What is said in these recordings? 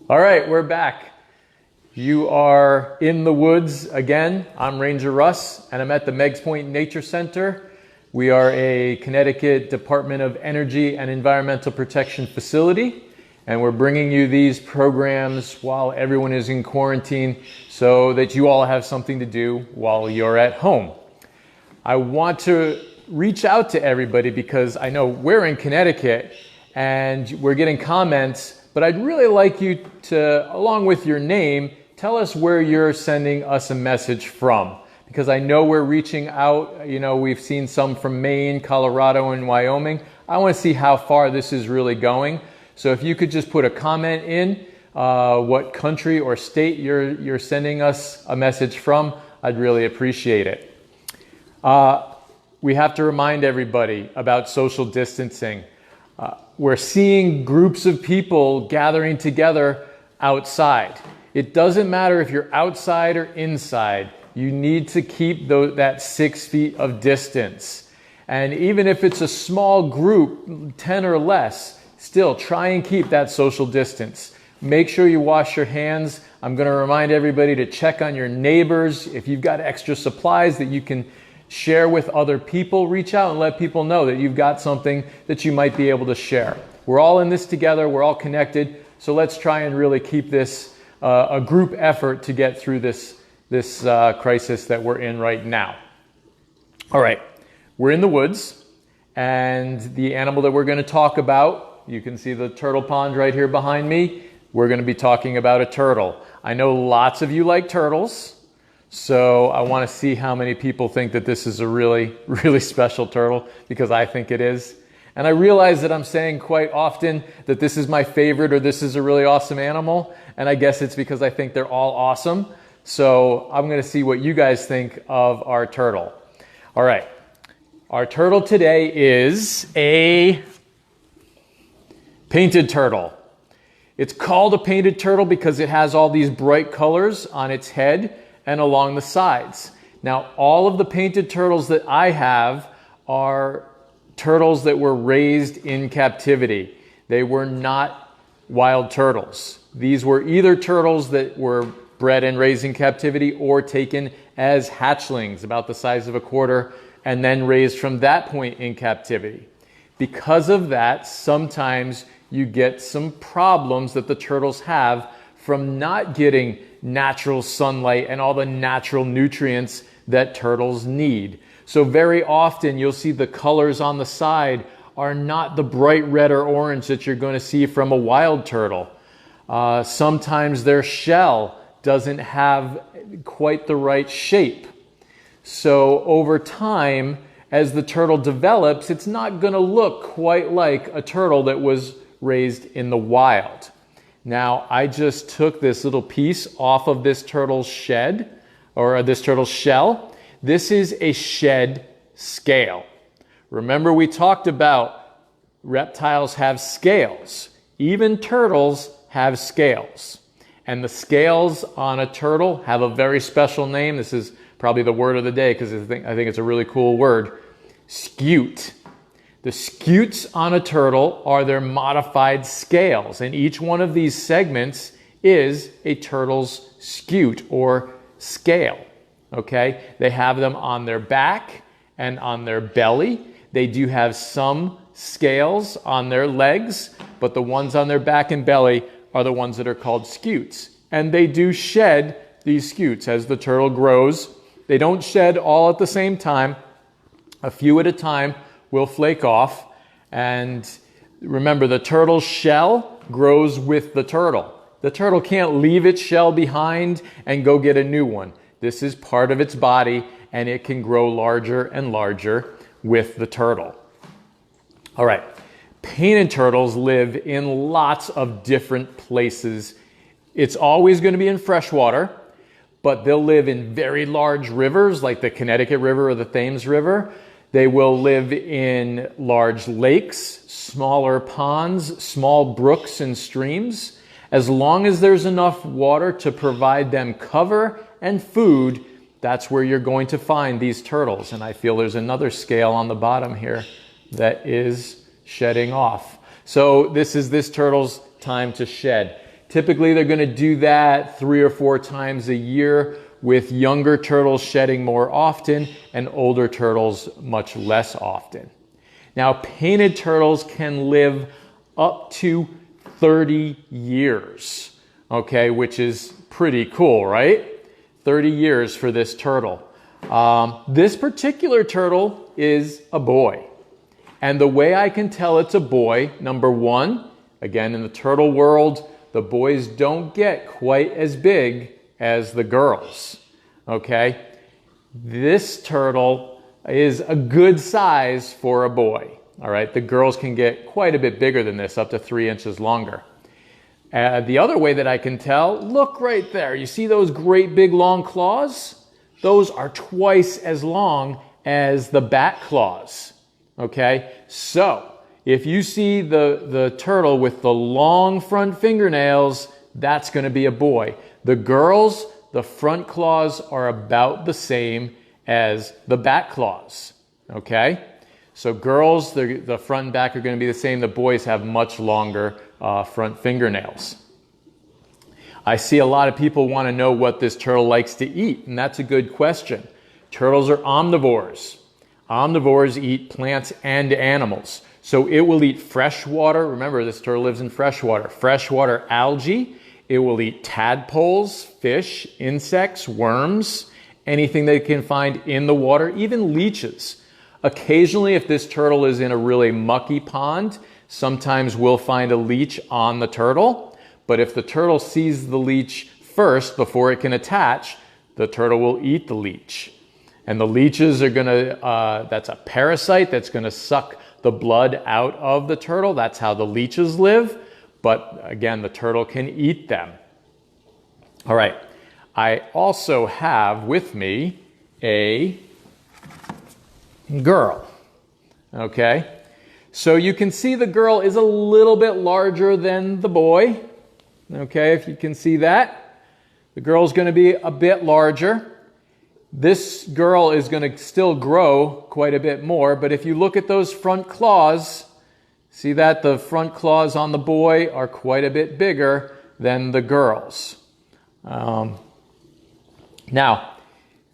All right, we're back. You are in the woods again. I'm Ranger Russ, and I'm at the Meigs Point Nature Center. We are a Connecticut Department of Energy and Environmental Protection facility, and we're bringing you these programs while everyone is in quarantine so that you all have something to do while you're at home. I want to reach out to everybody because I know we're in Connecticut and we're getting comments, but I'd really like you to, along with your name, tell us where you're sending us a message from. Because I know we're reaching out, we've seen some from Maine, Colorado, and Wyoming. I want to see how far this is really going. So if you could just put a comment in what country or state you're sending us a message from, I'd really appreciate it. We have to remind everybody about social distancing. We're seeing groups of people gathering together outside. It doesn't matter if you're outside or inside. You need to keep that 6 feet of distance. And even if it's a small group, 10 or less, still try and keep that social distance. Make sure you wash your hands. I'm going to remind everybody to check on your neighbors. If you've got extra supplies that you can share with other people, reach out and let people know that you've got something that you might be able to share. We're all in this together. We're all connected. So let's try and really keep this a group effort to get through this crisis that we're in right now. All right, we're in the woods, and the animal that we're going to talk about, you can see the turtle pond right here behind me. We're going to be talking about a turtle. I know lots of you like turtles. So I want to see how many people think that this is a really, really special turtle, because I think it is. And I realize that I'm saying quite often that this is my favorite or this is a really awesome animal. And I guess it's because I think they're all awesome. So I'm going to see what you guys think of our turtle. All right. Our turtle today is a painted turtle. It's called a painted turtle because it has all these bright colors on its head and along the sides. Now, all of the painted turtles that I have are turtles that were raised in captivity. They were not wild turtles. These were either turtles that were bred and raised in captivity or taken as hatchlings, about the size of a quarter, and then raised from that point in captivity. Because of that, sometimes you get some problems that the turtles have from not getting natural sunlight and all the natural nutrients that turtles need. So very often you'll see the colors on the side are not the bright red or orange that you're going to see from a wild turtle. Sometimes their shell doesn't have quite the right shape. So over time, as the turtle develops, it's not going to look quite like a turtle that was raised in the wild. Now, I just took this little piece off of this turtle's shed, or this turtle's shell. This is a shed scale. Remember, we talked about reptiles have scales. Even turtles have scales. And the scales on a turtle have a very special name. This is probably the word of the day because I think it's a really cool word. Scute. The scutes on a turtle are their modified scales, and each one of these segments is a turtle's scute or scale. Okay? They have them on their back and on their belly. They do have some scales on their legs, but the ones on their back and belly are the ones that are called scutes. And they do shed these scutes as the turtle grows. They don't shed all at the same time. A few at a time will flake off. And remember, the turtle's shell grows with the turtle. The turtle can't leave its shell behind and go get a new one. This is part of its body, and it can grow larger and larger with the turtle. All right. Painted turtles live in lots of different places. It's always going to be in freshwater, but they'll live in very large rivers like the Connecticut River or the Thames River. They will live in large lakes, smaller ponds, small brooks and streams. As long as there's enough water to provide them cover and food, that's where you're going to find these turtles. And I feel there's another scale on the bottom here that is shedding off. So this is this turtle's time to shed. Typically, they're going to do that 3 or 4 times a year, with younger turtles shedding more often and older turtles much less often. Now, painted turtles can live up to 30 years, okay, which is pretty cool, right? 30 years for this turtle. This particular turtle is a boy. And the way I can tell it's a boy, number one, again, in the turtle world, the boys don't get quite as big as the girls, okay? This turtle is a good size for a boy, all right? The girls can get quite a bit bigger than this, up to 3 inches longer. The other way that I can tell, look right there. You see those great big long claws? Those are twice as long as the bat claws, okay? So if you see the turtle with the long front fingernails, that's going to be a boy. The girls, the front claws are about the same as the bat claws, okay? So girls, the front and back are going to be the same. The boys have much longer front fingernails. I see a lot of people want to know what this turtle likes to eat, and that's a good question. Turtles are omnivores. Omnivores eat plants and animals. So it will eat fresh water. Remember, this turtle lives in freshwater. Freshwater algae. It will eat tadpoles, fish, insects, worms, anything they can find in the water, even leeches. Occasionally, if this turtle is in a really mucky pond, sometimes we'll find a leech on the turtle. But if the turtle sees the leech first before it can attach, the turtle will eat the leech. And the leeches are going to, that's a parasite that's going to suck the blood out of the turtle. That's how the leeches live. But again, the turtle can eat them. All right. I also have with me a girl. Okay. So you can see the girl is a little bit larger than the boy. Okay, if you can see that. The girl's going to be a bit larger. This girl is going to still grow quite a bit more, but if you look at those front claws, see that the front claws on the boy are quite a bit bigger than the girls. Now,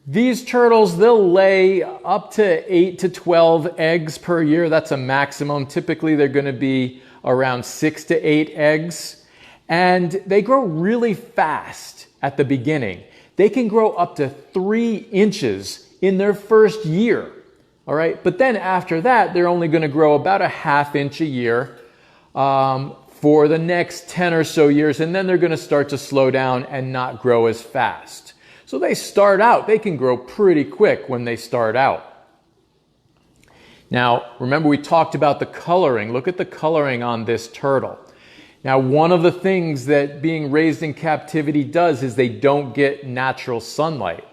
these turtles, they'll lay up to 8 to 12 eggs per year. That's a maximum. Typically, they're going to be around 6 to 8 eggs. And they grow really fast at the beginning. They can grow up to 3 inches in their first year. All right, but then after that, they're only going to grow about a ½ inch a year for the next 10 or so years, and then they're going to start to slow down and not grow as fast. So they start out, they can grow pretty quick when they start out. Now, remember we talked about the coloring. Look at the coloring on this turtle. Now, one of the things that being raised in captivity does is they don't get natural sunlight.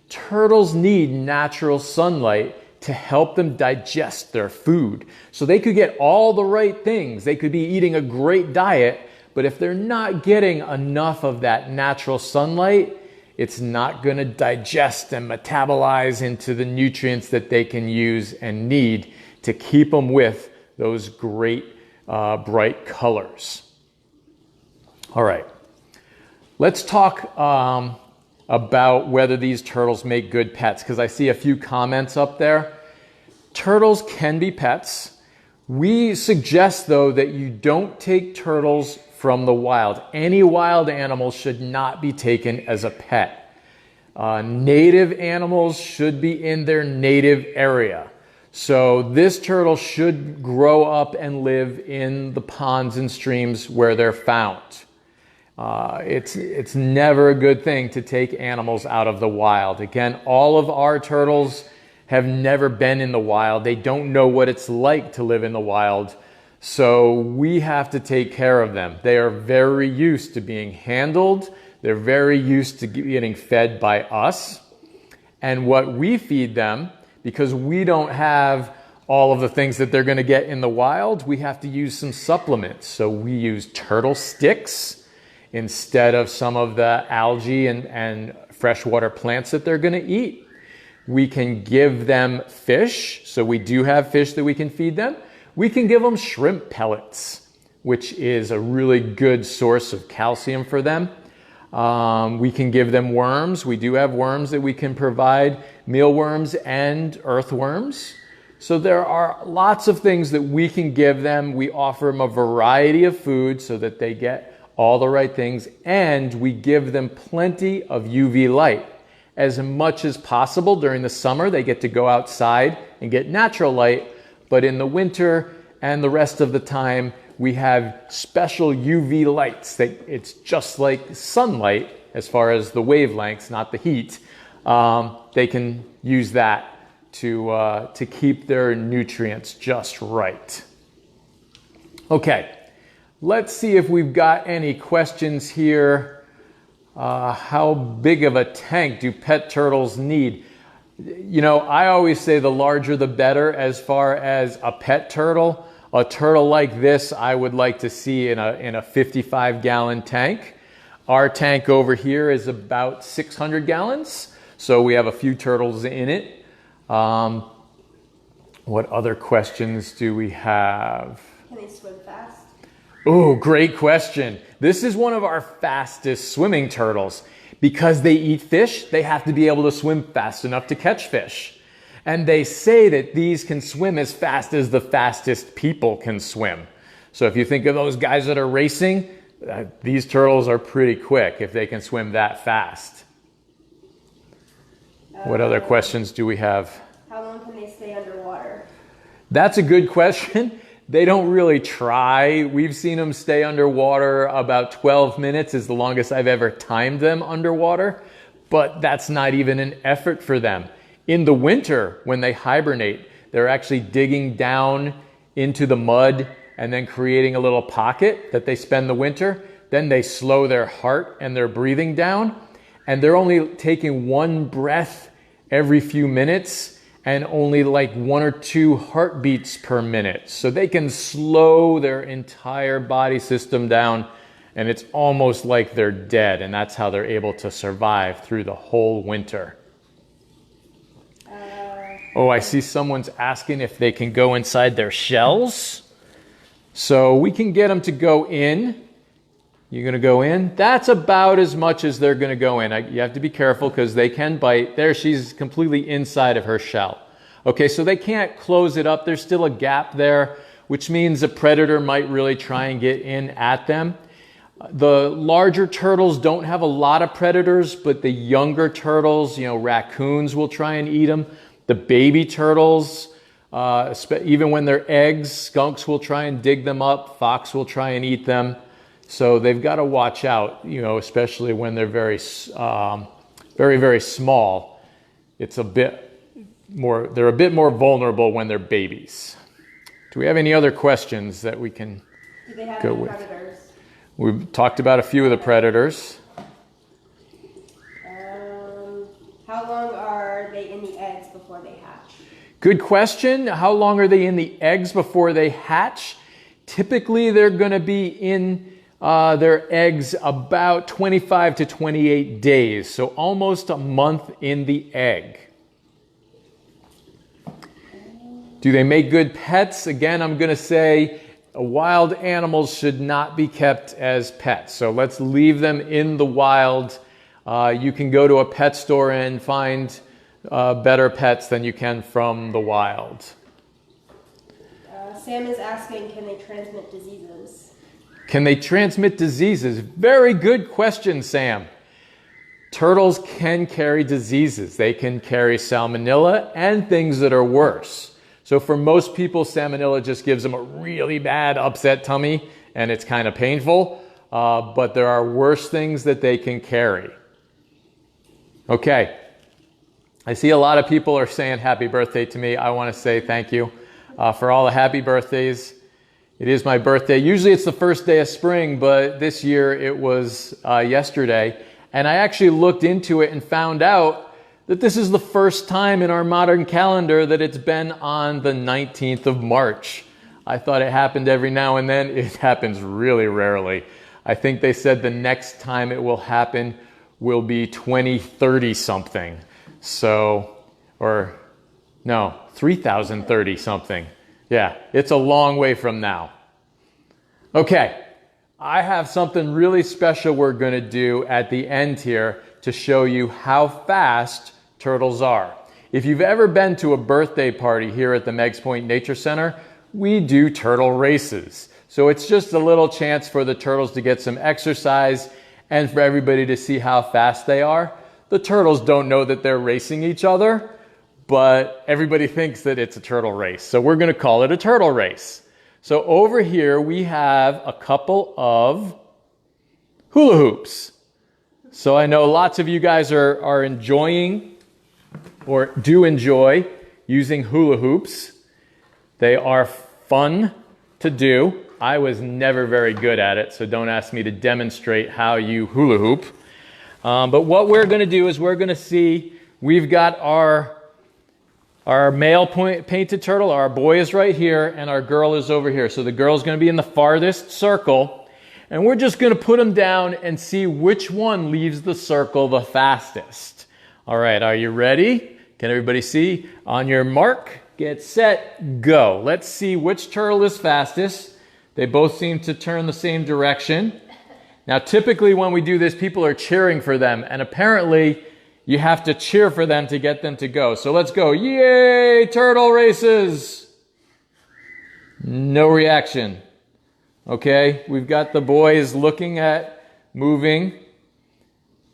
Turtles need natural sunlight to help them digest their food. So they could get all the right things. They could be eating a great diet, but if they're not getting enough of that natural sunlight, it's not going to digest and metabolize into the nutrients that they can use and need to keep them with those great bright colors. All right, let's talk about whether these turtles make good pets, because I see a few comments up there. Turtles can be pets. We suggest, though, that you don't take turtles from the wild. Any wild animals should not be taken as a pet. Native animals should be in their native area. So this turtle should grow up and live in the ponds and streams where they're found. It's never a good thing to take animals out of the wild. Again, all of our turtles have never been in the wild. They don't know what it's like to live in the wild. So we have to take care of them. They are very used to being handled. They're very used to getting fed by us. And what we feed them, because we don't have all of the things that they're going to get in the wild, we have to use some supplements. So we use turtle sticks instead of some of the algae and freshwater plants that they're going to eat. We can give them fish. So we do have fish that we can feed them. We can give them shrimp pellets. which is a really good source of calcium for them. We can give them worms. We do have worms that we can provide, mealworms and earthworms. So there are lots of things that we can give them. We offer them a variety of food so that they get all the right things, and we give them plenty of UV light. As much as possible during the summer, they get to go outside and get natural light, but in the winter and the rest of the time, we have special UV lights. It's just like sunlight as far as the wavelengths, not the heat. They can use that to keep their nutrients just right. Okay, let's see if we've got any questions here. How big of a tank do pet turtles need? You know, I always say the larger the better as far as a pet turtle. A turtle like this, I would like to see in a 55-gallon tank. Our tank over here is about 600 gallons, so we have a few turtles in it. What other questions do we have? Can they swim fast? Oh, great question. This is one of our fastest swimming turtles. Because they eat fish, they have to be able to swim fast enough to catch fish. And they say that these can swim as fast as the fastest people can swim. So if you think of those guys that are racing, these turtles are pretty quick if they can swim that fast. What other questions do we have? How long can they stay underwater? That's a good question. They don't really try. We've seen them stay underwater about 12 minutes is the longest I've ever timed them underwater, but that's not even an effort for them. In the winter, when they hibernate, they're actually digging down into the mud and then creating a little pocket that they spend the winter. Then they slow their heart and their breathing down, and they're only taking one breath every few minutes and only like 1 or 2 heartbeats per minute. So they can slow their entire body system down, and it's almost like they're dead, and that's how they're able to survive through the whole winter. Oh, I see someone's asking if they can go inside their shells. So we can get them to go in. You're going to go in. That's about as much as they're going to go in. You have to be careful because they can bite. There, she's completely inside of her shell. Okay, so they can't close it up. There's still a gap there, which means a predator might really try and get in at them. The larger turtles don't have a lot of predators, but the younger turtles, you know, raccoons will try and eat them. The baby turtles, even when they're eggs, skunks will try and dig them up. Fox will try and eat them. So they've got to watch out, you know, especially when they're very, very small. It's a bit more, they're a bit more vulnerable when they're babies. Do we have any other questions that we can Do they have go any with? predators? We've talked about a few of the predators. How long are they in the eggs before they hatch? Good question. How long are they in the eggs before they hatch? Typically, they're going to be in their eggs about 25 to 28 days, so almost a month in the egg. Do they make good pets? Again, I'm going to say wild animals should not be kept as pets. So let's leave them in the wild. You can go to a pet store and find better pets than you can from the wild. Sam is asking, can they transmit diseases? Can they transmit diseases? Very good question, Sam. Turtles can carry diseases. They can carry salmonella and things that are worse. So for most people, salmonella just gives them a really bad upset tummy, and it's kind of painful. But there are worse things that they can carry. Okay. I see a lot of people are saying happy birthday to me. I want to say thank you for all the happy birthdays. It is my birthday. Usually it's the first day of spring, but this year it was yesterday. And I actually looked into it and found out that this is the first time in our modern calendar that it's been on the 19th of March. I thought it happened every now and then. It happens really rarely. I think they said the next time it will happen will be 2030 something. So, or no, 3030 something. Yeah, it's a long way from now. Okay, I have something really special we're going to do at the end here to show you how fast turtles are. If you've ever been to a birthday party here at the Meigs Point Nature Center, we do turtle races. So it's just a little chance for the turtles to get some exercise and for everybody to see how fast they are. The turtles don't know that they're racing each other, but everybody thinks that it's a turtle race. So we're going to call it a turtle race. So over here we have a couple of hula hoops. So I know lots of you guys are enjoying or do enjoy using hula hoops. They are fun to do. I was never very good at it, so don't ask me to demonstrate how you hula hoop. But what we're going to do is we're going to see, we've got our male painted turtle, our boy is right here, and our girl is over here. So the girl's going to be in the farthest circle, and we're just going to put them down and see which one leaves the circle the fastest. All right, are you ready? Can everybody see? On your mark, get set, go. Let's see which turtle is fastest. They both seem to turn the same direction. Now, typically when we do this, people are cheering for them, and apparently you have to cheer for them to get them to go. So let's go. Yay, turtle races! No reaction. Okay, we've got the boy is looking at moving.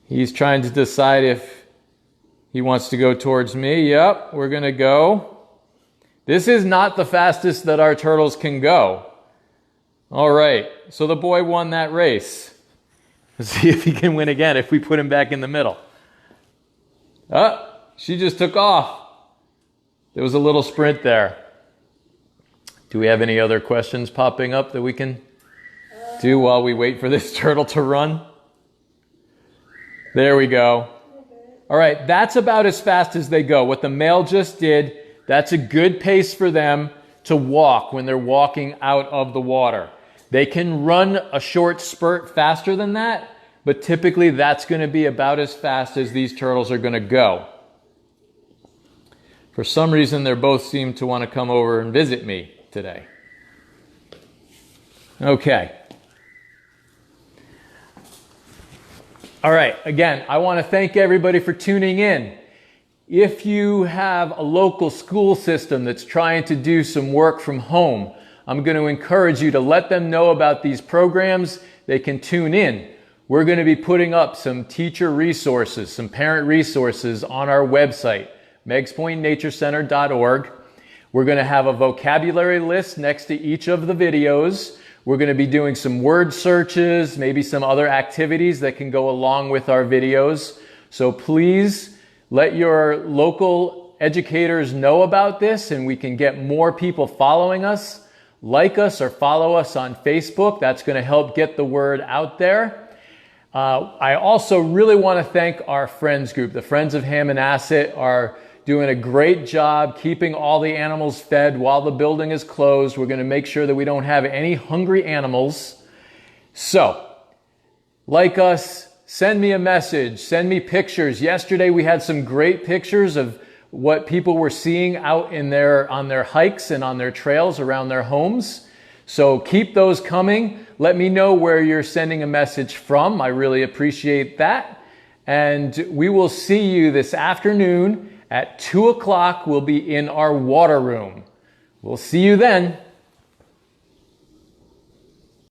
He's trying to decide if he wants to go towards me. Yep, we're going to go. This is not the fastest that our turtles can go. All right, so the boy won that race. Let's see if he can win again if we put him back in the middle. Oh, she just took off. There was a little sprint there. Do we have any other questions popping up that we can do while we wait for this turtle to run? There we go. All right, that's about as fast as they go. What the male just did, that's a good pace for them to walk when they're walking out of the water. They can run a short spurt faster than that, but typically that's going to be about as fast as these turtles are going to go. For some reason, they both seem to want to come over and visit me today. Okay. All right, again, I want to thank everybody for tuning in. If you have a local school system that's trying to do some work from home, I'm going to encourage you to let them know about these programs. They can tune in. We're going to be putting up some teacher resources, some parent resources on our website, meigspointnaturecenter.org. We're going to have a vocabulary list next to each of the videos. We're going to be doing some word searches, maybe some other activities that can go along with our videos. So please let your local educators know about this, and we can get more people following us. Like us or follow us on Facebook. That's going to help get the word out there. I also really want to thank our friends group. The Friends of Hammonasset are doing a great job keeping all the animals fed while the building is closed. We're going to make sure that we don't have any hungry animals. So, like us, send me a message, send me pictures. Yesterday we had some great pictures of what people were seeing out on their hikes and on their trails around their homes. So keep those coming. Let me know where you're sending a message from. I really appreciate that. And we will see you this afternoon at 2 o'clock. We'll be in our water room. We'll see you then.